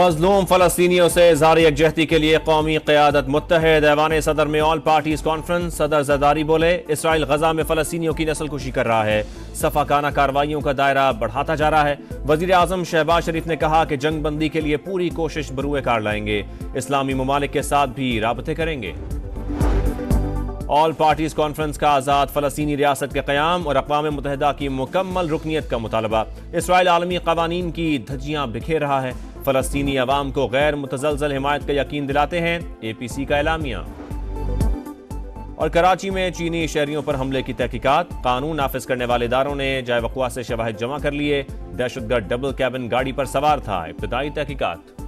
مظلوم فلسطینیوں سے اظہار یکجہتی کے لیے قومی قیادت متحد۔ ایوان صدر میں آل پارٹیز کانفرنس، صدر زرداری بولے اسرائیل غزہ میں فلسطینیوں کی نسل کشی کر رہا ہے، صفاقانہ کارروائیوں کا دائرہ بڑھاتا جا رہا ہے۔ وزیر اعظم شہباز شریف نے کہا کہ جنگ بندی کے لیے پوری کوشش بروئے کار لائیں گے، اسلامی ممالک کے ساتھ بھی رابطے کریں گے۔ آل پارٹیز کانفرنس کا آزاد فلسطینی ریاست کے قیام اور اقوام متحدہ کی مکمل رکنیت کا مطالبہ۔ اسرائیل عالمی قوانین کی دھجیاں بکھیر رہا ہے، فلسطینی عوام کو غیر متزلزل حمایت کا یقین دلاتے ہیں، اے پی سی کا اعلامیہ۔ اور کراچی میں چینی شہریوں پر حملے کی تحقیقات، قانون نافذ کرنے والے اداروں نے جائے وقوع سے شواہد جمع کر لیے، دہشت گرد ڈبل کیبن گاڑی پر سوار تھا، ابتدائی تحقیقات۔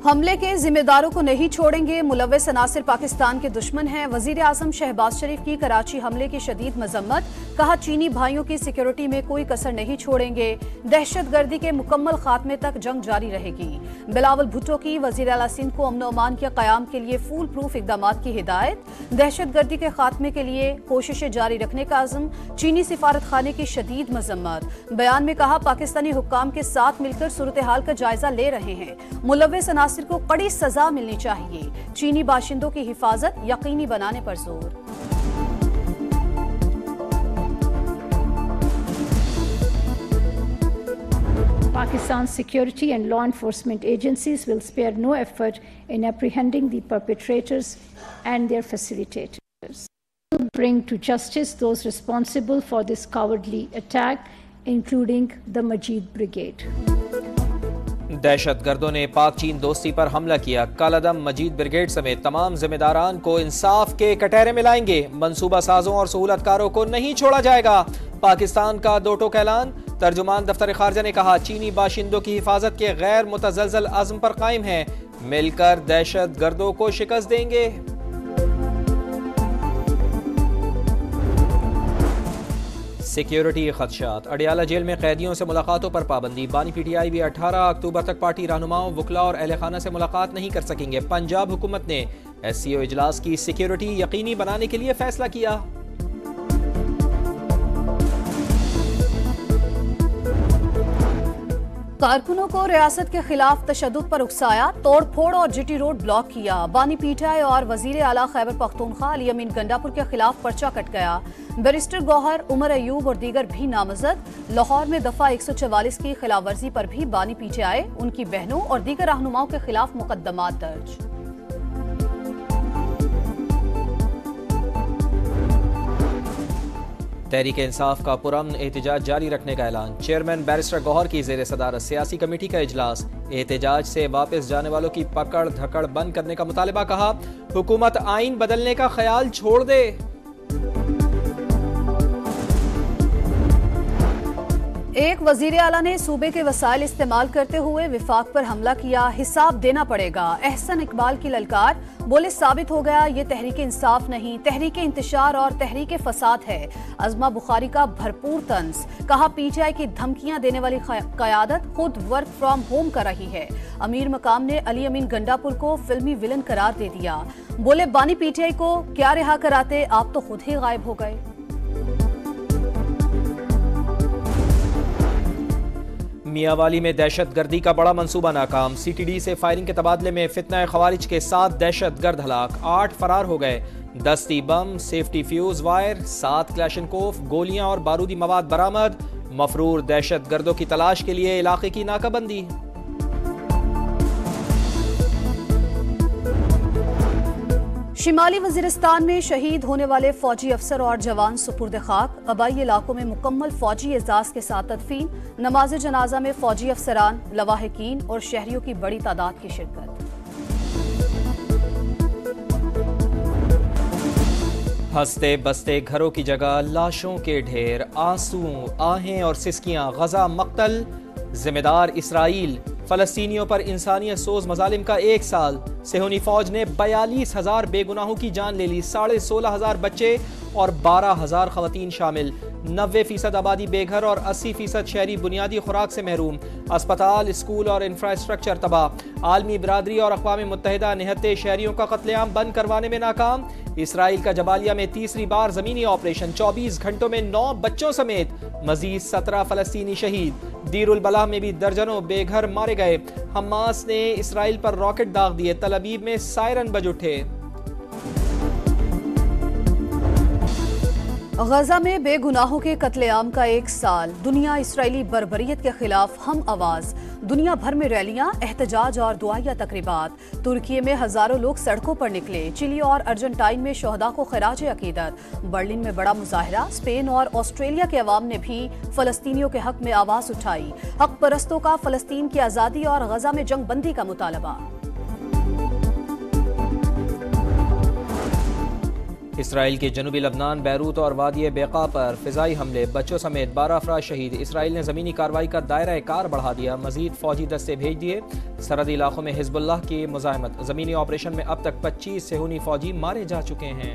حملے کے ذمہ داروں کو نہیں چھوڑیں گے، ملوث عناصر پاکستان کے دشمن ہیں، وزیر اعظم شہباز شریف کی کراچی حملے کی شدید مذمت، کہا چینی بھائیوں کی سیکیورٹی میں کوئی کسر نہیں چھوڑیں گے، دہشت گردی کے مکمل خاتمے تک جنگ جاری رہے گی۔ بلاول بھٹو کی وزیر اعلیٰ سندھ کو امن و امان کے قیام کے لیے فول پروف اقدامات کی ہدایت، دہشت گردی کے خاتمے کے لیے کوششیں جاری رکھنے کا عزم، چینی سفارت خانے کی شدید مذمت۔ بیان میں کہا پاکستانی حکام کے ساتھ مل کر صورتحال کا جائزہ لے رہے ہیں، ملوث عناصر کو کڑی سزا ملنی چاہیے، چینی باشندوں کی حفاظت یقینی بنانے پر زور۔ Pakistan's security and law enforcement agencies will spare no effort in apprehending the perpetrators and their facilitators. We will bring to justice those responsible for this cowardly attack, including the Majid Brigade. دہشت گردوں نے پاک چین دوستی پر حملہ کیا، کالعدم مجید brigade سمیت تمام ذمہ داران کو انصاف کے کٹہرے میں لائیں گے، منصوبہ سازوں اور سہولت کاروں کو نہیں چھوڑا جائے گا۔ پاکستان کا دو ٹوک اعلان، ترجمان دفتر خارجہ نے کہا چینی باشندوں کی حفاظت کے غیر متزلزل عزم پر قائم ہیں، مل کر دہشت گردوں کو شکست دیں گے۔ سیکیورٹی خدشات، اڈیالہ جیل میں قیدیوں سے ملاقاتوں پر پابندی، بانی پی ٹی آئی بھی 18 اکتوبر تک پارٹی رہنماؤں، وکلاء اور اہل خانہ سے ملاقات نہیں کر سکیں گے۔ پنجاب حکومت نے ایس سی او اجلاس کی سیکیورٹی یقینی بنانے کے لیے فیصلہ کیا۔ کارکنوں کو ریاست کے خلاف تشدد پر اکسایا، توڑ پھوڑ اور جی ٹی روڈ بلاک کیا، بانی پی ٹی آئی اور وزیر اعلیٰ خیبر پختونخوا علی امین گنڈاپور کے خلاف پرچہ کٹ گیا، بیرسٹر گوہر، عمر ایوب اور دیگر بھی نامزد۔ لاہور میں دفعہ 144 کی خلاف ورزی پر بھی بانی پی ٹی آئی، ان کی بہنوں اور دیگر رہنماؤں کے خلاف مقدمات درج۔ تحریک انصاف کا پرامن احتجاج جاری رکھنے کا اعلان، چیئرمین بیرسٹر گوہر کی زیر صدارت سیاسی کمیٹی کا اجلاس، احتجاج سے واپس جانے والوں کی پکڑ دھکڑ بند کرنے کا مطالبہ، کہا حکومت آئین بدلنے کا خیال چھوڑ دے۔ ایک وزیر اعلیٰ نے صوبے کے وسائل استعمال کرتے ہوئے وفاق پر حملہ کیا، حساب دینا پڑے گا، احسن اقبال کی للکار، بولے ثابت ہو گیا یہ تحریک انصاف نہیں، تحریک انتشار اور تحریک فساد ہے، عظمہ بخاری کا بھرپور طنز، کہا پی ٹی آئی کی دھمکیاں دینے والی قیادت خود ورک فرام ہوم کر رہی ہے، امیر مقام نے علی امین گنڈاپور کو فلمی ولن قرار دے دیا، بولے بانی پی ٹی آئی کو کیا رہا کراتے، آپ تو خود ہی غائب ہو گئے۔ میاں والی میں دہشت گردی کا بڑا منصوبہ ناکام، سی ٹی ڈی سے فائرنگ کے تبادلے میں فتنہ خوارج کے 7 دہشت گرد ہلاک، 8 فرار ہو گئے، دستی بم، سیفٹی فیوز وائر، 7 کلاشنکوف، گولیاں اور بارودی مواد برآمد، مفرور دہشت گردوں کی تلاش کے لیے علاقے کی ناکہ بندی۔ شمالی وزیرستان میں شہید ہونے والے فوجی افسر اور جوان سپرد خاک، آبائی علاقوں میں مکمل فوجی اعزاز کے ساتھ تدفین، نماز جنازہ میں فوجی افسران، لواحقین اور شہریوں کی بڑی تعداد کی شرکت۔ ہنستے بستے گھروں کی جگہ لاشوں کے ڈھیر، آنسو، آہیں اور سسکیاں، غزہ مقتل، ذمہ دار اسرائیل، فلسطینیوں پر انسانیت سوز مظالم کا 1 سال، صہیونی فوج نے 42,000 بے گناہوں کی جان لے لی، 16,500 بچے اور 12,000 خواتین شامل، 90% آبادی بے گھر اور 80% شہری بنیادی خوراک سے محروم، اسپتال، اسکول اور انفراسٹرکچر تباہ، عالمی برادری اور اقوام متحدہ نہتے شہریوں کا قتل عام بند کروانے میں ناکام، اسرائیل کا جبالیہ میں تیسری بار زمینی آپریشن، 24 گھنٹوں میں 9 بچوں سمیت مزید 17 فلسطینی شہید، دیر البلح میں بھی درجنوں بے گھر مارے گئے۔ حماس نے اسرائیل پر راکٹ داغ دیے، تل ابیب میں سائرن بج اٹھے۔ غزہ میں بے گناہوں کے قتل عام کا 1 سال، دنیا اسرائیلی بربریت کے خلاف ہم آواز، دنیا بھر میں ریلیاں، احتجاج اور دعائیہ تقریبات۔ ترکی میں ہزاروں لوگ سڑکوں پر نکلے، چلی اور ارجنٹائن میں شہداء کو خراج عقیدت۔ برلن میں بڑا مظاہرہ، اسپین اور آسٹریلیا کے عوام نے بھی فلسطینیوں کے حق میں آواز اٹھائی۔ حق پرستوں کا فلسطین کی آزادی اور غزہ میں جنگ بندی کا مطالبہ۔ اسرائیل کے جنوبی لبنان، بیروت اور وادی بیقا پر فضائی حملے، بچوں سمیت 12 افراد شہید۔ اسرائیل نے زمینی کارروائی کا دائرہ کار بڑھا دیا، مزید فوجی دستے بھیج دیے۔ سرحدی علاقوں میں حزب اللہ کی مزاحمت، زمینی آپریشن میں اب تک 25 صہیونی فوجی مارے جا چکے ہیں۔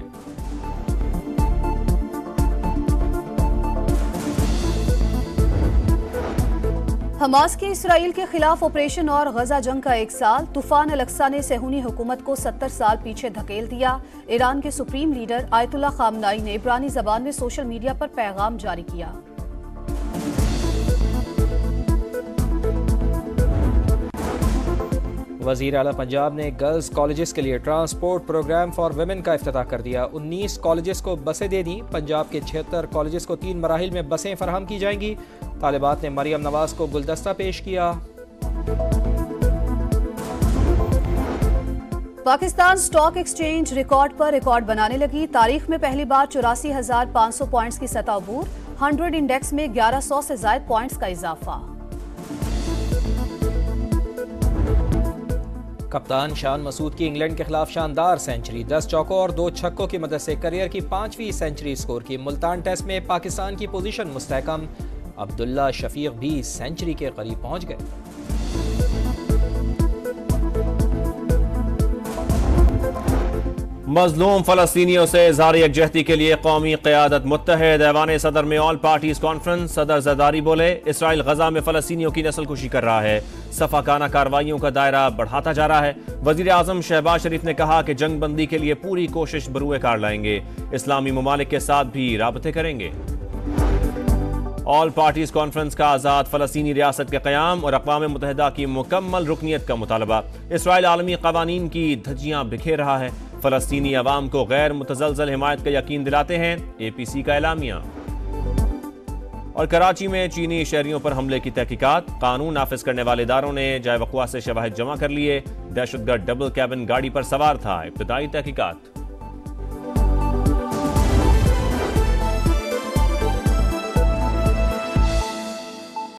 حماس کے اسرائیل کے خلاف آپریشن اور غزہ جنگ کا 1 سال، طوفان الاقصی نے صہیونی حکومت کو 70 سال پیچھے دھکیل دیا۔ ایران کے سپریم لیڈر آیت اللہ خامنائی نے عبرانی زبان میں سوشل میڈیا پر پیغام جاری کیا۔ وزیر اعلیٰ پنجاب نے گرلز کالجز کے لیے ٹرانسپورٹ پروگرام فار ویمن کا افتتاح کر دیا۔ 19 کالجز کو بسیں دے دیں، پنجاب کے 76 کالجز کو 3 مراحل میں بسیں فراہم کی جائیں گی۔ طالبات نے مریم نواز کو گلدستہ پیش کیا۔ پاکستان سٹاک ایکسچینج ریکارڈ پر ریکارڈ بنانے لگی، تاریخ میں پہلی بار 84,500 پوائنٹس کی سطح عبور، 100 انڈیکس میں 1100 سے زائد پوائنٹس کا اضافہ۔ کپتان شان مسعود کی انگلینڈ کے خلاف شاندار سینچری، 10 چوکوں اور 2 چھکوں کی مدد سے کیریئر کی 5ویں سینچری سکور کی۔ ملتان ٹیسٹ میں پاکستان کی پوزیشن مستحکم، عبداللہ شفیق بھی سینچری کے قریب پہنچ گئے۔ مظلوم فلسطینیوں سے اظہار یکجہتی کے لیے قومی قیادت متحد، ایوان صدر میں آل پارٹیز کانفرنس، صدر زرداری بولے اسرائیل غزہ میں فلسطینیوں کی نسل کشی کر رہا ہے، صفاقانہ کارروائیوں کا دائرہ بڑھاتا جا رہا ہے۔ وزیر اعظم شہباز شریف نے کہا کہ جنگ بندی کے لیے پوری کوشش بروئے کار لائیں گے، اسلامی ممالک کے ساتھ بھی رابطے کریں گے۔ آل پارٹیز کانفرنس کا آزاد فلسطینی ریاست کے قیام اور اقوام متحدہ کی مکمل رکنیت کا مطالبہ، اسرائیل عالمی قوانین کی دھجیاں بکھیر رہا ہے، فلسطینی عوام کو غیر متزلزل حمایت کا یقین دلاتے ہیں، اے پی سی کا اعلامیہ۔ اور کراچی میں چینی شہریوں پر حملے کی تحقیقات، قانون نافذ کرنے والے اداروں نے جائے وقوع سے شواہد جمع کر لیے، دہشت گرد ڈبل کیبن گاڑی پر سوار تھا، ابتدائی تحقیقات۔